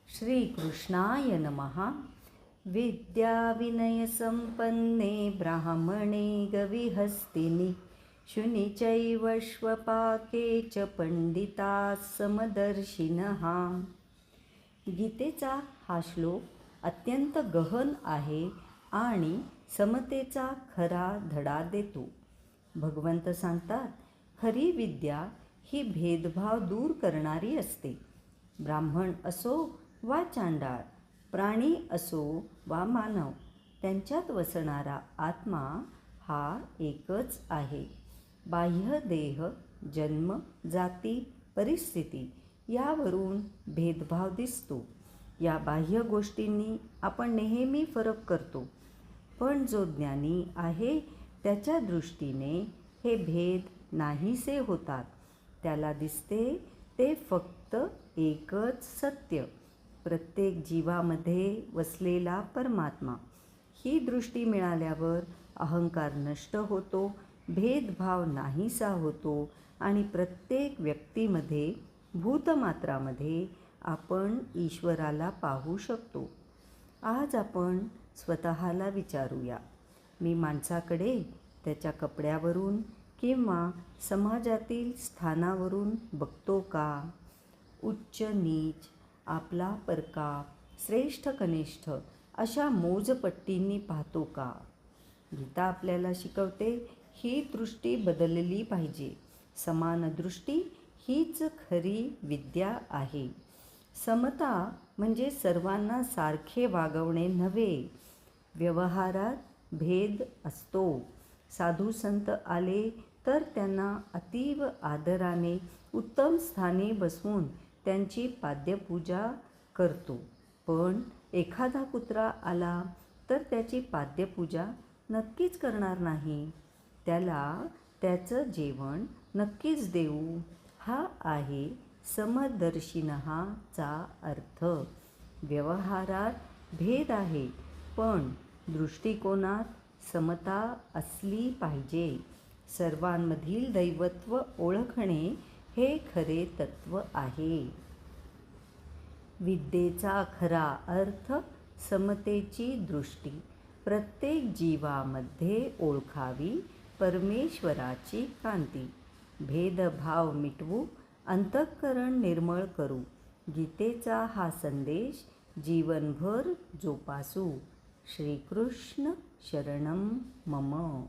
श्रीकृष्णाय नमः। विद्याविनयसम्पन्ने ब्राह्मणे गविहस्तिनि शुनि चैव श्वपाके च पंडिताः समदर्शिनः। गीतेचा हा श्लोक अत्यंत गहन आहे आणि समतेचा खरा धडा देतो. भगवंत सांगतात, खरी विद्या ही भेदभाव दूर करणारी असते. ब्राह्मण असो वा चांडाळ, प्राणी असो वा मानव, त्यांच्यात वसणारा आत्मा हा एकच आहे. बाह्य देह, जन्म, जाती, परिस्थिती यावरून भेदभाव दिसतो. या बाह्य गोष्टींनी आपण नेहमी फरक करतो, पण जो ज्ञानी आहे त्याच्या दृष्टीने हे भेद नाहीसे होतात. त्याला दिसते ते फक्त एकच सत्य, प्रत्येक जीवामध्ये वसलेला परमात्मा. ही दृष्टी मिळाल्यावर अहंकार नष्ट होतो, भेदभाव नाहीसा होतो आणि प्रत्येक व्यक्तीमध्ये, भूतमात्रामध्ये आपण ईश्वराला पाहू शकतो. आज आपण स्वतःला विचारूया, मी माणसाकडे त्याच्या कपड्यावरून किंवा समाजातील स्थानावरून बघतो का? उच्च नीच, आपला परका, श्रेष्ठ कनिष्ठ अशा मोजपट्टींनी पाहतो का? गीता आपल्याला शिकवते, ही दृष्टी बदलली पाहिजे. समान दृष्टी हीच खरी विद्या आहे. समता म्हणजे सर्वांना सारखे वागवणे नव्हे. व्यवहारात भेद असतो. साधू संत आले तर त्यांना अतीव आदराने उत्तम स्थानी बसवून त्यांची पाद्यपूजा करतो, पण एखादा कुत्रा आला तर त्याची पाद्यपूजा नक्कीच करणार नाही. त्याला त्याचं जेवण नक्कीच देऊ. हा आहे समदर्शिनहाचा अर्थ. व्यवहारात भेद आहे, पण दृष्टिकोनात समता असली पाहिजे. सर्वांमधील दैवत्व ओळखणे हे खरे तत्व आहे. विद्येचा खरा अर्थ समतेची दृष्टी. प्रत्येक जीवामध्ये ओळखावी परमेश्वराची कांती. भेदभाव मिटवू, अंतःकरण निर्मळ करू. गीतेचा हा संदेश जीवनभर जोपासू. श्रीकृष्ण शरणम मम.